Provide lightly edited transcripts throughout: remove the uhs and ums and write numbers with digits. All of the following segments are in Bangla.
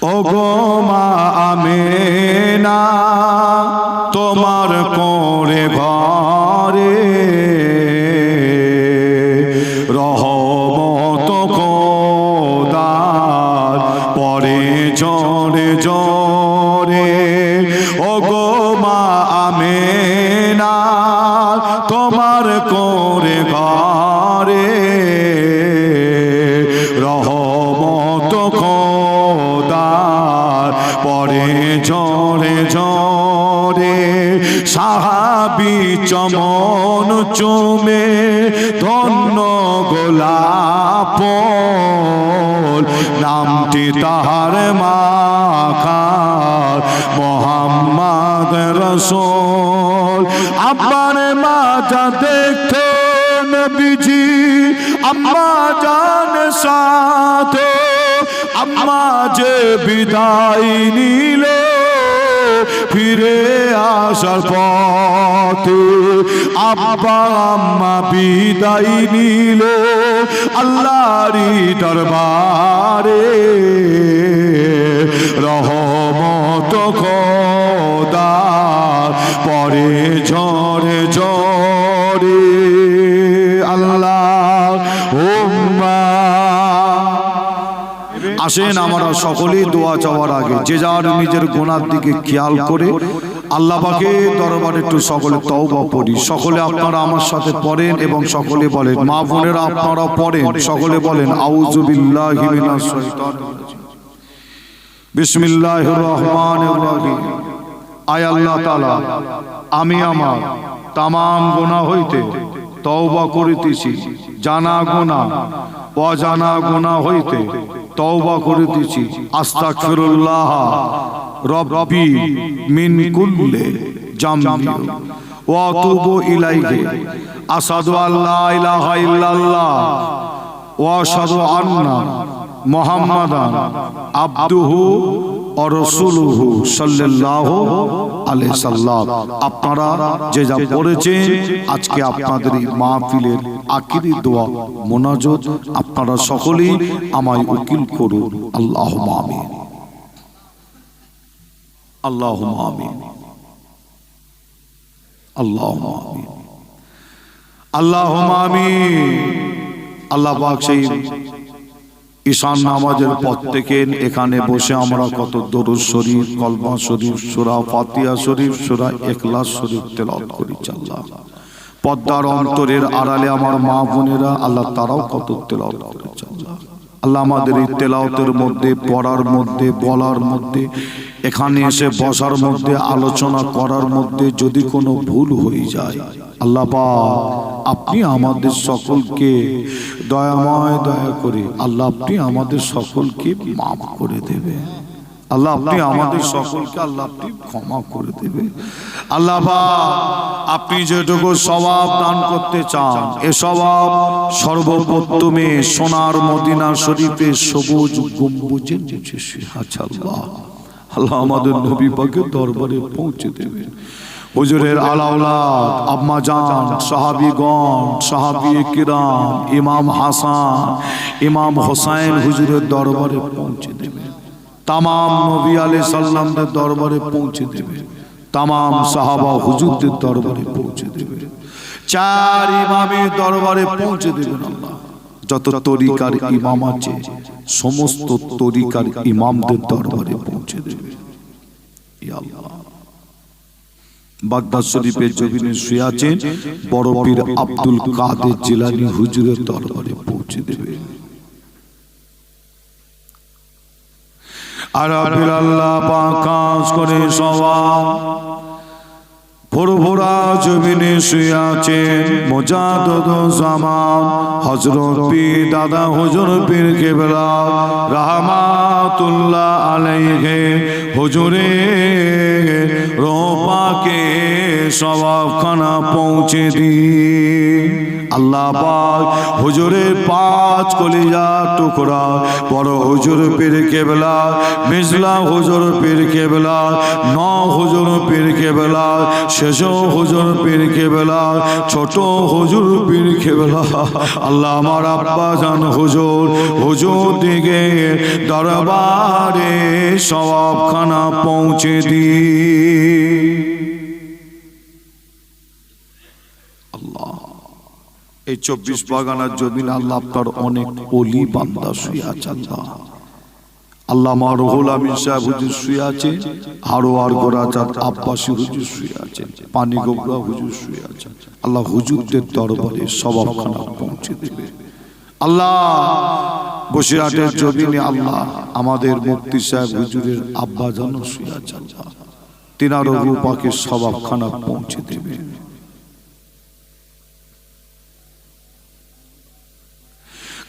ওগো মা আমেনা তোমার কোরে ঘরে রহমত খোদার পরে জোরে জোরে। ওগো মা আমেনা তোমার কোরে ঘরে রহমত খোদার পরে জোরে জোরে। সাহাবী চমন চুমে ধন্য গোলাপ নামটি তাহার মাখার মোহাম্মদ রসূল। আব্বার মাথা দেখো নবীজি আম্মা জান সাথে, আম্মা যে বিদায় নিল ফিরে আসার পথে। আব্বা আম্মা বিদায় নিল আল্লাহরই দরবারে রহমত খোদার পরে ঝরে ঝরে। আল্লাহ আসেন আমরা সকলেই দোয়া চাওয়ার আগে যে যার নিজের গুনার দিকে খেয়াল করে আল্লাহ পাকের দরবারে একটু সকলে তওবা পড়ি। সকলে আপনারা আমার সাথে পড়েন এবং সকলে বলেন, মা বোনেরা আপনারা পড়েন, সকলে বলেন আউযু বিল্লাহি মিনাশ শাইতানির রাজিম বিসমিল্লাহির রহমানির রহিম। আয় আল্লাহ তাআলা, আমি আমার তামাম গুনাহ হইতে তওবা করিতেছি, জানা গুনাহ অজানা গুনাহ হইতে তওবা করিতেছি। আস্তাগফিরুল্লাহ রব্বি মিন কুল্লি জামবি ওয়া আতুবু ইলাইহি। আশহাদু আল্লা ইলাহা ইল্লাল্লাহ ওয়া আশহাদু আন্না মুহাম্মাদান আবদুহু ওয়া রাসূলুহু সাল্লাল্লাহু আলাইহি সাল্লাম। আপনারা যে যা পড়েছেন আজকে আপনাদের এই মাহফিলের আখিরি দোয়া মুনাজাত আপনারা সকলেই আমায় উকিল করুন। আল্লাহুম্মা আমিন, আল্লাহুম্মা আমিন, আল্লাহুম্মা আমিন, আল্লাহুম্মা আমিন। আল্লাহ পাক সেই ঈশান নামাজের পর থেকে এখানে বসে আমরা কত দরুদ শরীফ, কলমা শরীফ, সূরা ফাতিহা শরীফ, সূরা ইখলাস শরীফ তেলাওয়াত করেছি। আল্লাহ পদ্মার অন্তরের আড়ালে আমার মা বোনেরা আল্লাহ তারাও কত তেলাওয়াত করেছে। আল্লাহ আমাদের এই তেলাওয়াতের মধ্যে, পড়ার মধ্যে, বলার মধ্যে, এখানে এসে বসার মধ্যে, আলোচনা করার মধ্যে যদি কোনো ভুল হয়ে যায় আল্লাহ পাক আপনি আমাদের সকলকে দয়াময় দয়া করে আল্লাহ আপনি আমাদের সকলকে মাফ করে দেবেন। আল্লাহ আপনি আমাদের সকলকে আল্লাহ আপনি ক্ষমা করে দেবেন। আল্লাহ পাক আপনি যেটুকু সওয়াব দান করতে চান এ সওয়াব সর্বপ্রথমে সোনার মদিনা শরীফে সবুজ গম্বুজের নিচে আল্লাহ আল্লাহ আমাদের নবী পাকের দরবারে পৌঁছে দেবেন। হুজুরের আলাওলাদ আম্মা জান, সাহাবীগণ, সাহাবী কিরাম, ইমাম হাসান, ইমাম হোসাইন হুজুরের দরবারে পৌঁছে দেবেন। তামাম নবী আলাইহিস সালামদের দরবারে পৌঁছে দেবেন। তামাম সাহাবা হুজুরদের দরবারে পৌঁছে দেবেন। চার ইমামের দরবারে পৌঁছে দেবেন। আল্লাহ যত তরিকার ইমাম আছে সমস্ত তরিকার ইমামদের দরবারে পৌঁছে দেবেন। ইয়া আল্লাহ বাগদাদ শরীফের জমিনে শুয়ে আছেন বড় পীর আব্দুল কাদের জিলানী হুজুরের দরবারে পৌঁছে দেবেন। আর আল্লাহ পাক কাজ করে সওয়াব ভোরভোরা জমিনে শুয়ে আছেন মুজাদ্দিদ জামান হযরত পীর দাদা হুজুর পীর কেবলা রাহমাতুল্লাহ আলাইহি হুজুরের রোপাকে সওয়াবখানা পৌঁছে দিন। আল্লাহ পাক হুজুরের 5 কলিজা টুকরা বড় হুজুর পীর কেবলা, মিজলা হুজুর পীর কেবলা, 9 হুজুর পীর কেবলা, শেষ হুজুর পীর কেবলা, ছোট হুজুর পীর কেবলা, আল্লাহ আমার আব্বা জান হুজুর দিকে দরবারে সওয়াবখানা পৌঁছে দি। আল্লাহ এই 24 বাগানের জমিন আল্লাহ আপনার অনেক ওলি বান্দা শুয়ে আছে। আল্লাহ আমার রুহুল আমিন সাহেব হুজুর শুয়ে আছে, হারোয়ার গোরাচাঁদ আব্বাসী হুজুর শুয়ে আছে, পানি গোবরা হুজুর শুয়ে আছে। আল্লাহ হুজুরদের দরবারে সওয়াবখানা পৌঁছে দেবে। আল্লাহ বসিরহাটের জমিনে আল্লাহ আমাদের মুফতি সাহেব হুজুরের আব্বা জান শুয়ে আছে, আল্লাহ তিনার রূপাকে সওয়াবখানা পৌঁছে দেবে।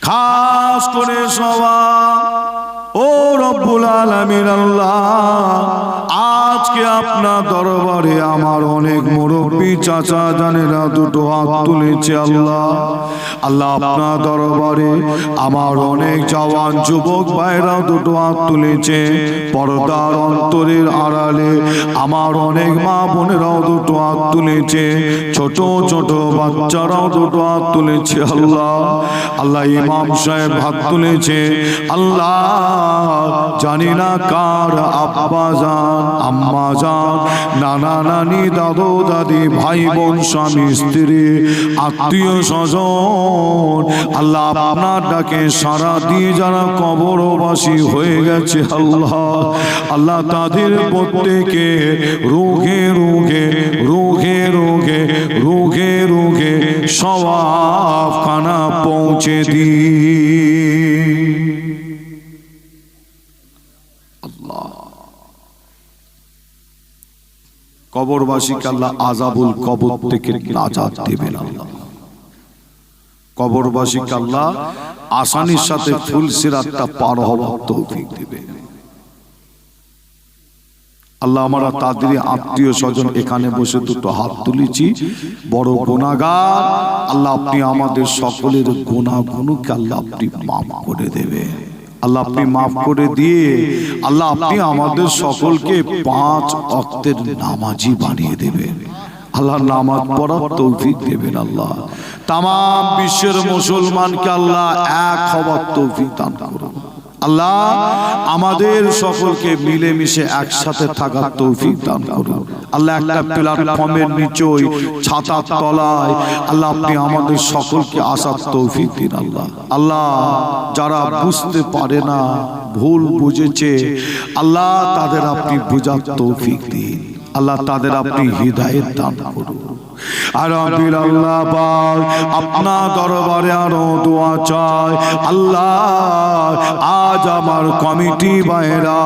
খাস করে সওয়াব ও রব্বুল আলামিন আল্লাহ, আজকে আপনার দরবারে আমার অনেক মুরব্বী চাচা জানেরা দুটো হাত তুলেছে। আল্লাহ আল্লাহ আপনার দরবারে আমার অনেক জওয়ান যুবক ভাইরা দুটো হাত তুলেছে। পর্দার অন্তরের আড়ালে আমার অনেক মা বোনেরাও দুটো হাত তুলেছে, ছোট ছোট বাচ্চারাও দুটো হাত তুলেছে। আল্লাহ আল্লাহ ইমাম সাহেব হাত তুলেছে। আল্লাহ জানি না কার আব্বা জান, আম্মা জান, নানা নানি, দাদু দাদি, ভাই বোন, স্বামী স্ত্রী, আত্মীয় স্বজন আল্লাহ আপনার ডাকে সারা দিয়ে যারা কবরবাসী হয়ে গেছে আল্লাহ আল্লাহ তাদের প্রত্যেকে রোগে রোগে রোগে রোগে রোগে রোগে সওয়াবখানা পৌঁছে দি। কবরবাসীকে আল্লাহ আযাবুল কবর থেকে নাজাত দেবেন। আল্লাহ কবরবাসীকে আল্লাহ আসানির সাথে ফুলসিরাতটা পার হওয়ার তৌফিক দিবেন। আল্লাহ আমরা তাদের আত্মীয় স্বজন এখানে বসে দুটো হাত তুলেছি, বড় গুনাহগার আল্লাহ আপনি আমাদের সকলের গুনাহগুলোকে আল্লাহ আপনি মাফ করে দেবেন। আল্লাহ আপনি মাফ করে দিয়ে আল্লাহ আপনি আমাদের সকলকে 5 ওয়াক্তের নামাজি বানিয়ে দেবেন। আল্লাহ নামাজ পড়ার তৌফিক দেবেন। আল্লাহ তাম বিশ্বের মুসলমানকে আল্লাহ এক হওয়ার তৌফিক দান করুন। আল্লাহ আমাদের সকলকে মিলেমিশে একসাথে থাকার তৌফিক দান করুন। আল্লাহ একটা প্ল্যাটফর্মের নিচে ছাতার তলায় আল্লাহ আপনি আমাদের সকলকে আসার তৌফিক দিন। আল্লাহ আল্লাহ যারা বুঝতে পারে না, ভুল বুঝেছে আল্লাহ তাদের আপনি বুঝার তৌফিক দিন। আল্লাহ তাদের আপনি হিদায়াত দান করুন। আর আল্লাহ পাক আপনার দরবারে আরো দোয়া চাই। আল্লাহ আজ আমার কমিটি বাইরা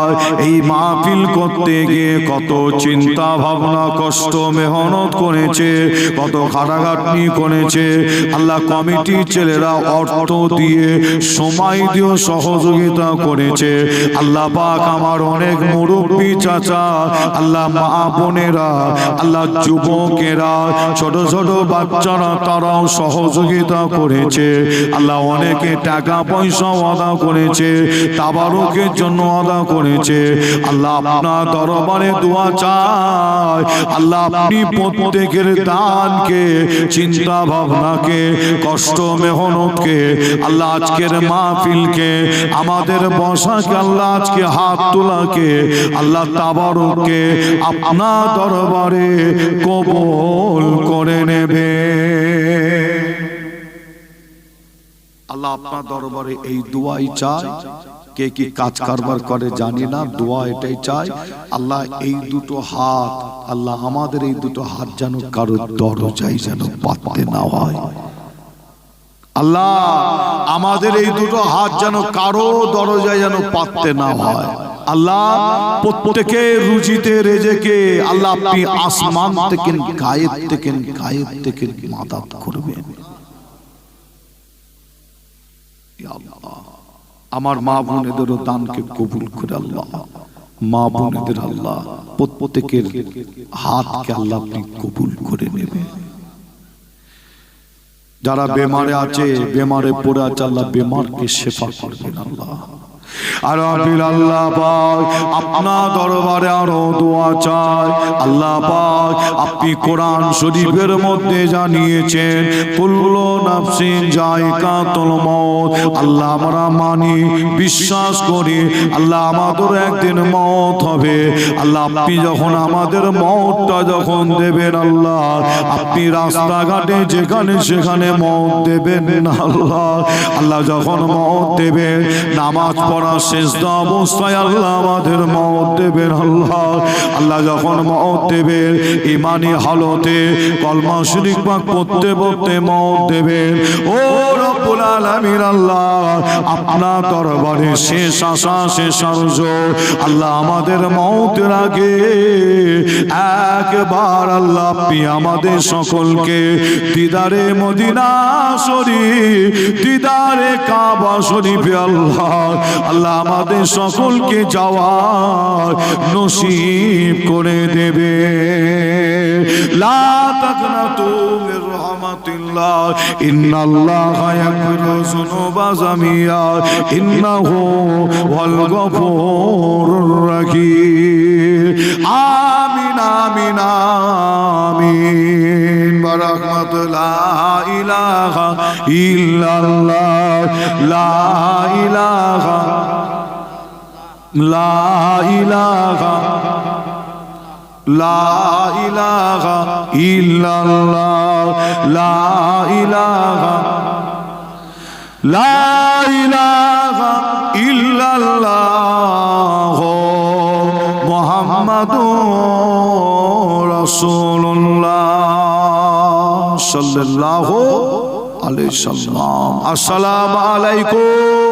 এই মাহফিল করতে গিয়ে কত চিন্তা ভাবনা, কষ্ট, মেহনত করেছে, কত খাটাখাটনি করেছে। আল্লাহ কমিটির ছেলেরা অর্থ দিয়ে, সময় দিয়ে সহযোগিতা করেছে। আল্লাহ পাক আমার অনেক মুরব্বী চাচা, আল্লাহ মা বোনেরা, আল্লাহ যুবকেরা, ছোট ছোট বাচ্চারা তারাও সহযোগিতা করেছে। আল্লাহ অনেকে টাকা পয়সা আদা করেছে, তাবারুকের জন্য আদা করেছে। আল্লাহ আপনার দরবারে দোয়া চাই। আল্লাহ আপনি প্রত্যেকের দানকে, চিন্তা ভাবনাকে, কষ্ট মেহনতকে, আল্লাহ আজকের মাহফিলকে, আমাদের বসাকে, আল্লাহ আজকে হাত তোলাকে, আল্লাহ তাবারুককে আপনার দরবারে কবুল করে নেবে। আল্লাহ আপনার দরবারে এই দোয়াই চাই। কে কি কাজ কারবার করে জানি না, দোয়া এটাই চাই। আল্লাহ এই দুটো হাত, আল্লাহ আমাদের এই দুটো হাত যেন কারো দরজায় যেন পাততে না হয়। আল্লাহ আমাদের এই দুটো হাত যেন কারো দরজায় যেন পাততে না হয়। আল্লাহ প্রত্যেকে রুজিতে রেজেকে আল্লাহ আপনি আসমান থেকে, গায়েব থেকে মাদাদ করবেন। আমার মা বোনেদেরও দানকে কবুল করে আল্লাহ। মা বোনেদের আল্লাহ প্রত্যেকের হাতকে আল্লাহ আপনি কবুল করে নেবেন। যারা বেমারে আছে, বেমারে পড়ে আছে, আল্লাহ বেমারকে শেফা করবেন আল্লাহ। আর আল্লাহ পাক আপনার দরবারে আরো দোয়া চাই। আল্লাহ পাক আপনি কোরআন শরীফের মধ্যে জানিয়েছেন কুল্লু নাফসিন যায়কাতুল মউত। আল্লাহ আমরা মানি, বিশ্বাস করি আল্লাহ আমাদের একদিন মওত হবে। আল্লাহ আপনি যখন আমাদের মওতটা যখন দেবেন আল্লাহ, আপনি রাস্তাঘাটে যেখানে সেখানে মওত দেবেন না আল্লাহ। আল্লাহ যখন মওত দেবেন, নামাজ পড়া শেষ অবস্থায় আল্লাহ আমাদের মওত দেবেন আল্লাহ। আল্লাহ যখন মওত দেবেন, ঈমানি হালতে কলমা শরীফ পাক পড়তে পড়তে মওত দেবেন। ও রব্বুল আলামিন আল্লাহ, আপনার দরবারে শেষ আশা, শেষ আরজু আল্লাহ, আমাদের মওতের আগে একবার আল্লাহ আপনি আমাদের সকলকে দিদারে মদিনা শরীফ, দিদারে কাবা শরীফে আল্লাহ আল্লাহ আমাদের সকলকে যাওয়ার নসিব করে দেবে। লা তাকনাতু মির রাহমাতিল্লাহ, ইন্নাল্লাহা ইয়াগফিরু যুনুবা জামিআ, ইন্নাহু ওয়াল গফুরুর রাহিম। আমিন আমিন আমিন। বারাকাতুল্লাহ। লা ইলাহা ইল্লাল্লাহ, লা ইলাহা, লা ইলাহা, লা ইলাহা ইল্লাল্লাহ, লা ইলাহা, লা ইলাহা ইল্লাল্লাহ মুহাম্মাদুর রাসূলুল্লাহ সাল্লাল্লাহু আলাইহি সাল্লাম। আসসালামু আলাইকুম।